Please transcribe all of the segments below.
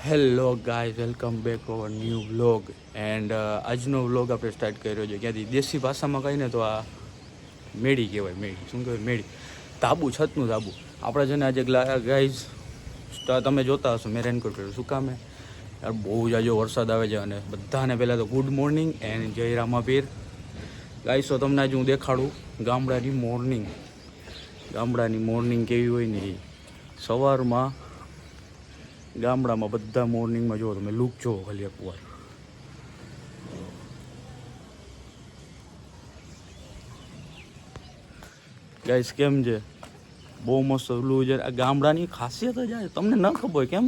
Hello guys, welcome back our new vlog. And આજનો vlog આપણે start કર્યો છે ક્યાંથી, દેશી ભાષામાં કહીને તો આ મેળી કહેવાય. મેળી શું કહેવાય? મેળી, તાબુ, છતનું તાબુ. આપણે છે ને આજે ગાઈઝ તમે જોતા હશો મેં રેનકોટ કર્યું. શું કામે? યાર બહુ જાજો વરસાદ આવે છે. અને બધાને પહેલાં તો ગુડ મોર્નિંગ એન્ડ જય રામાપીર. ગાઈઝ તો તમને આજે હું દેખાડું ગામડાની મોર્નિંગ કેવી હોય ને એ. સવારમાં ગામડામાં બધા મોર્નિંગમાં જુઓ તમે, લુક જુઓ ખાલી એકવાર. ગાઈસ કેમ છે? બહુ મસ્ત લુક છે. આ ગામડાની ખાસિયત જ આ તમને ન ખબર કેમ?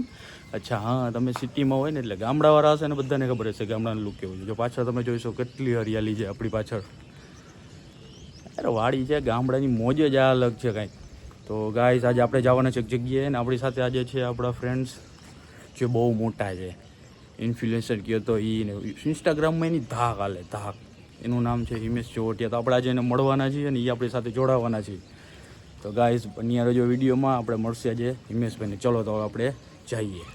અચ્છા હા, તમે સિટીમાં હોય ને એટલે ગામડાવાળા હશે ને બધાને ખબર હશે ગામડાનું લુક કેવું છે. જો પાછળ તમે જોઈશો કેટલી હરિયાળી છે આપણી પાછળ. અરે વાડી છે, ગામડાની મોજ જ આ અલગ છે કાંઈક. તો ગાઈસ આજે આપણે જવાના છે એક જગ્યાએ, ને આપણી સાથે આજે છે આપણા ફ્રેન્ડ્સ જે બહુ મોટા છે, ઇન્ફ્લુએન્સર કહો તો એ ને ઇન્સ્ટાગ્રામમાં એની ધાક હાલે, ધાક. એનું નામ છે હિમેશ ચોવટિયા. તો આપણે આજે એને મળવાના છીએ અને એ આપણી સાથે જોડાવાના છીએ. તો ગાઈઝ બન્યા રહેજો વિડીયોમાં, આપણે મળશે આજે હિમેશભાઈને. ચલો તો આપણે જઈએ.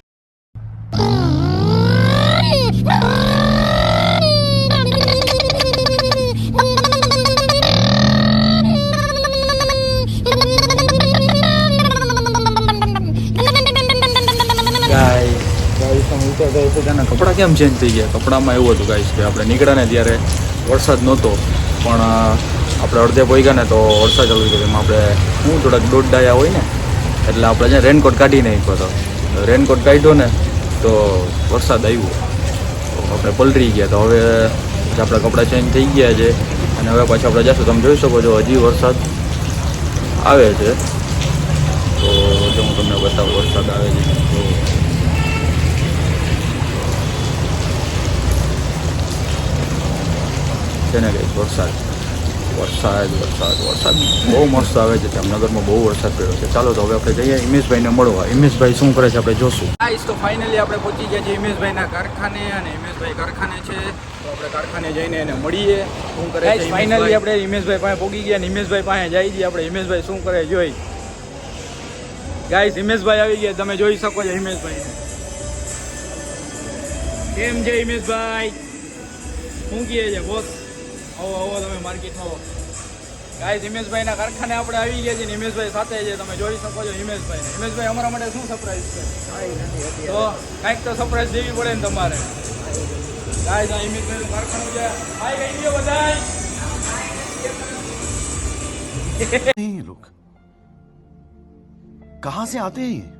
કપડાં કેમ ચેન્જ થઈ ગયા? કપડામાં એવું હતું ગાઈસ કે આપણે નીકળ્યા ને ત્યારે વરસાદ નહોતો, પણ આપણે અડધે પહોંચ્યા ને તો વરસાદ ચાલુ થઈ ગયો. એમાં આપણે શું થોડાક દોઢ ડાયા હોય ને એટલે આપણે છે રેનકોટ કાઢી નાખ્યો હતો. રેનકોટ કાઢ્યો ને તો વરસાદ આવ્યો, તો આપણે પલરી ગયા. તો હવે આપણા કપડાં ચેન્જ થઈ ગયા છે અને હવે પાછા આપણે જઈશું. તમે જોઈ શકો છો હજી વરસાદ આવે છે. તો જો હું તમને બતાવું, વરસાદ આવે છે તો છે ને કંઈક વરસાદ બહુ મસ્ત આવે છે. જામનગરમાં બહુ વરસાદ પડ્યો છે. ચાલો તો હવે આપણે જઈએ હિમેશભાઈને મળવા. હિમેશભાઈ શું કરે છે આપણે જોશું. ગાઈસ તો ફાઇનલી આપણે પહોંચી ગયા છીએ હિમેશભાઈના કારખાને, અને હિમેશભાઈ કારખાને છે તો આપણે કારખાને જઈને એને મળીએ શું કરે છે. ફાઇનલી આપણે હિમેશભાઈ પાસે પહોંચી ગયા ને હિમેશભાઈ પાસે જઈ છીએ આપણે. હિમેશભાઈ શું કરે જોઈ. ગાઈસ હિમેશભાઈ આવી ગયા, તમે જોઈ શકો છો હિમેશભાઈને. કેમ છે હિમેશભાઈ? શું કહે છે બોસ? આવો તમે માર્કેટમાં આવો. ગાઈસ હિમેશભાઈના કારખાને આપણે આવી ગયા છીએ. હિમેશભાઈ સાથે છે, તમે જોઈ શકો છો હિમેશભાઈ. હિમેશભાઈ અમારા માટે શું સરપ્રાઈઝ છે? તો કાંઈક તો સરપ્રાઈઝ દેવી પડે ને તમારે. ગાઈસ આ હિમેશભાઈનું કારખાનું છે. હાય કહી દો બધાય. ये लोग कहाँ से आते हैं?